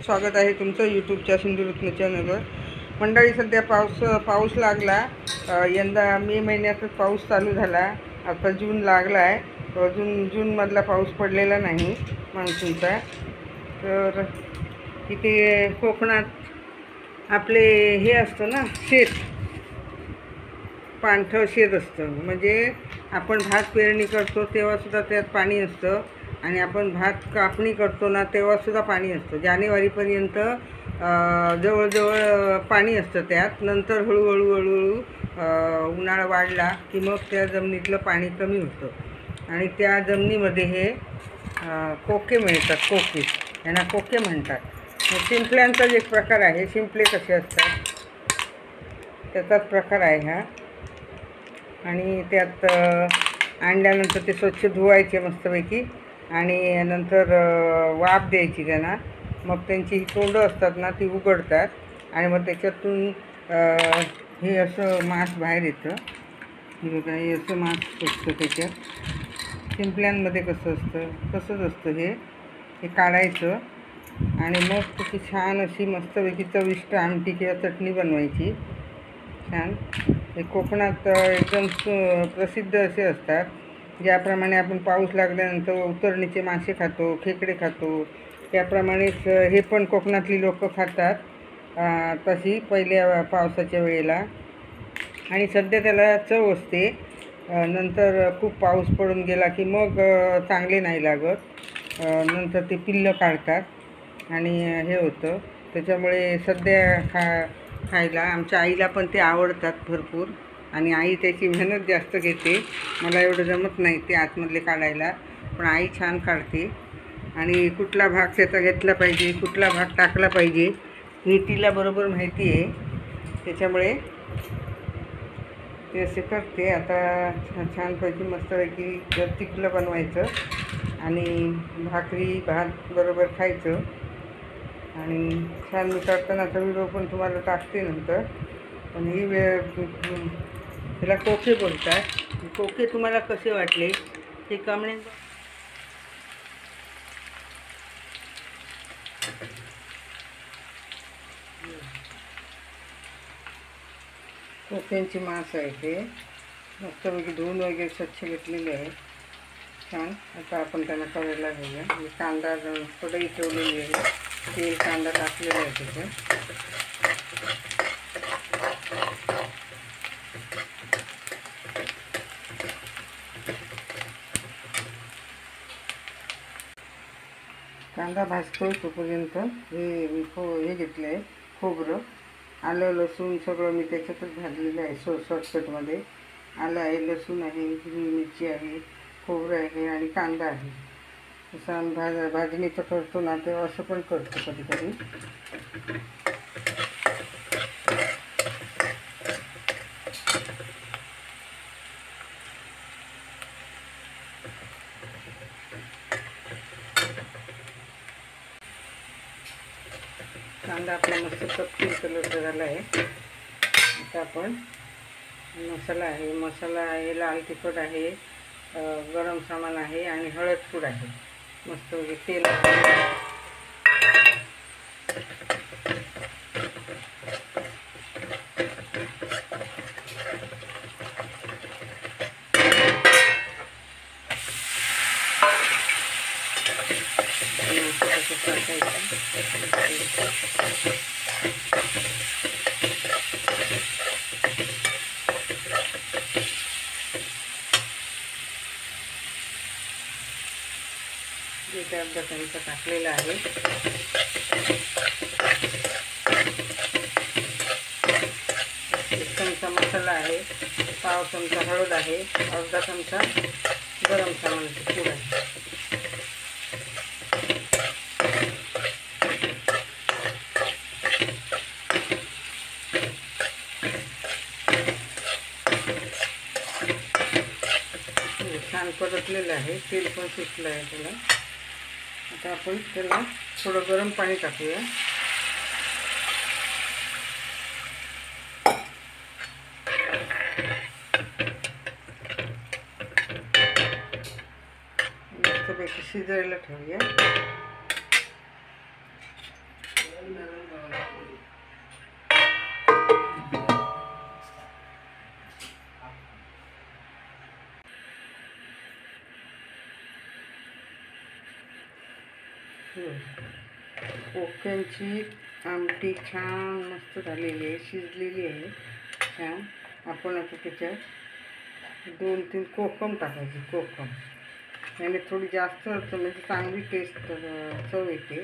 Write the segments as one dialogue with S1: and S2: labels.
S1: स्वागत आहे तुमचं यूट्यूबच्या सिंधुरत्न चॅनलवर। मंडळी, सध्या पाऊस लागला। यंदा मे महिन्यातच पाऊस चालू झाला। आता जून लागला आहे, जूनमधला पाऊस पडलेला नाही मान्सूनचा। तर इथे कोकणात आपले हे असतं ना, शेत, पाणथळ शेत असतं। म्हणजे आपण भात पेरणी करतो तेव्हासुद्धा त्यात पाणी असतं, आणि आपण भात कापणी करतो ना तेव्हासुद्धा पाणी असतं। जानेवारीपर्यंत जवळजवळ पाणी असतं त्यात। नंतर हळूहळू उन्हाळा वाढला की मग त्या जमिनीतलं पाणी कमी होतं, आणि त्या जमिनीमध्ये हे कोके मिळतात। कोके, यांना कोके म्हणतात। शिंपल्यांचाच एक प्रकार आहे। शिंपले कसे असतात त्याचाच प्रकार आहे हा। आणि त्यात आणल्यानंतर ते स्वच्छ धुवायचे मस्तपैकी, आणि नंतर वाफ द्यायची त्यांना। मग त्यांची ही तोंडं असतात ना ती उघडतात, आणि मग त्याच्यातून हे असं मांस बाहेर येतं। हे बघा, हे असं मांस असतं त्याच्यात। शिंपल्यांमध्ये कसं असतं तसंच असतं हे काढायचं, आणि मग त्याची छान अशी मस्तपैकी चविष्ट आमटी किंवा चटणी बनवायची छान। हे कोकणात एकदम प्रसिद्ध असे असतात। ज्याप्रमाणे आपण पाऊस लागल्यानंतर उतरणीचे मासे खातो, खेकडे खातो, त्याप्रमाणेच हे पण कोकणातली लोकं खातात तशी पहिल्या पावसाच्या वेळेला। आणि सध्या त्याला चव असते, नंतर खूप पाऊस पडून गेला की मग चांगले नाही लागत। नंतर ते पिल्लं काढतात आणि हे होतं। त्याच्यामुळे सध्या खायला आमच्या आईला पण ते आवडतात भरपूर, आणि आई त्याची मेहनत जास्त घेते। मला एवढं जमत नाही ते आतमधले काढायला, पण आई छान काढते। आणि कुठला भाग त्याचा घेतला पाहिजे, कुठला भाग टाकला पाहिजे हे तिला बरोबर माहिती आहे, त्याच्यामुळे ते असे करते। आता छानपैकी मस्तपैकी तिखलं बनवायचं, आणि भाकरी भात बरोबर खायचं। आणि छान मी करतानाचा व्हिडिओ पण तुम्हाला टाकते नंतर। पण ही त्याला कोके बोलतात। कोके तुम्हाला कसे वाटले ते कमेंट। कोक्यांची मांस आहे ते, मस्तपैकी धुवून वगैरे स्वच्छ घेतलेले आहे छान। आता आपण त्यांना करायला घेऊया। मी कांदा कढई ठेवलेली आहे, तेल कांदा टाकलेला आहे त्याच्यात। कांदा भाजतोय तोपर्यंत हे घेतलं आहे खोबरं, आलं लसूण सगळं मी त्याच्यातच भाजलेलं आहे। शॉर्टकटमध्ये आलं आहे, लसूण आहे, हिरवी मिरची आहे, खोबरं आहे, आणि कांदा आहे। असं भाजणीचं करतो ना तेव्हा असं पण करतो कधी कधी। कांदा आपला मस्त तपकीर कलरचा झाला आहे। आता आपण मसाला आहे, लाल तिखट आहे, गरम सामान आहे, आणि हळद पूड आहे। मस्त तेल अर्धा चमचा टाकलेला आहे। एक चमचा मसाला आहे, पाव चमचा हळद आहे, अर्धा चमचा गरम सामानाची पूड आहे। छान परतलेलं आहे, तेल पण सुटलं आहे त्याला। आता आपण त्याला थोडं गरम पाणी टाकूया। मस्तपैकी शिजायला ठेवूया। कोक्यांची आमटी छान मस्त झालेली आहे, शिजलेली आहे छान. आपण आता त्याच्यात 2-3 कोकम टाकायची. कोकम याने थोडी जास्त म्हणजे चांगली टेस्ट चव येते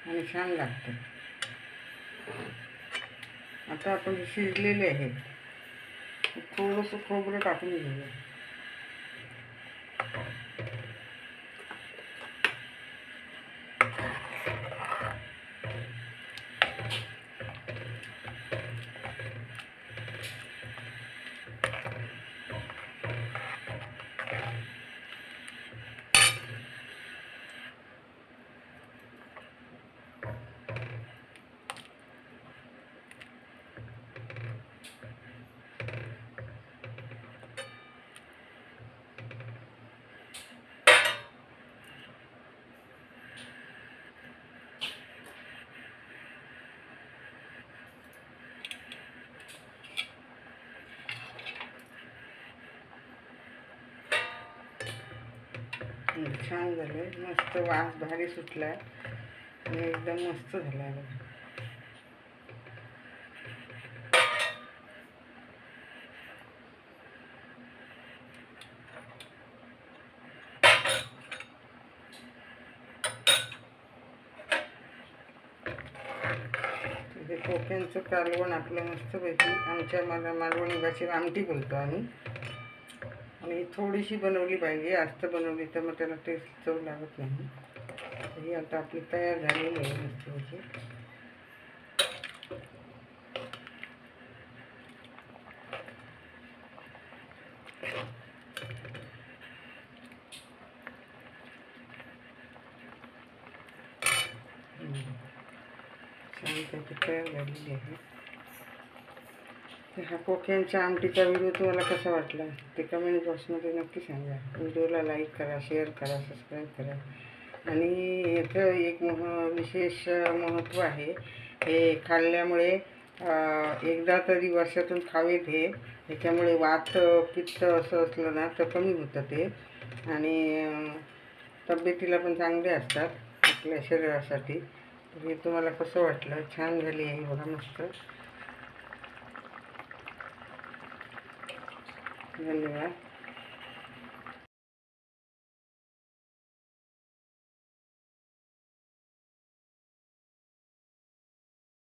S1: आणि छान लागते. आता आपण जे शिजलेले आहे थोडंसं खोबरं टाकून घेऊया. छान झालं, मस्त वास भारी सुटला आणि एकदम मस्त झाला आहे. हे कोक्यांचं कालवण आपलं मस्तपैकी आमच्या मालवणी भाषेत आमटी बोलतो आम्ही. आणि थोडीशी बनवली पाहिजे, जास्त बनवली तर मग त्याला टेस्ट चव लागत नाही. ही आता आपली तयार झालेली आहे मस्तपैकी. छान त्याची तयार झालेली आहे. ह्या कोक्यांच्या आमटीचा व्हिडिओ तुम्हाला कसा वाटला ते कमेंट बॉक्समध्ये नक्की सांगा. व्हिडिओला लाईक करा, शेअर करा, सबस्क्राईब करा. आणि याचं एक विशेष महत्त्व आहे. हे खाल्ल्यामुळे एकदा तरी वर्षातून खावेत हे. ह्याच्यामुळे वात पित्त असं असलं ना तर कमी होतं ते. आणि तब्येतीला पण चांगले असतात आपल्या शरीरासाठी. हे तुम्हाला कसं वाटलं? छान झाली आहे बघा मस्त. धन्यवाद.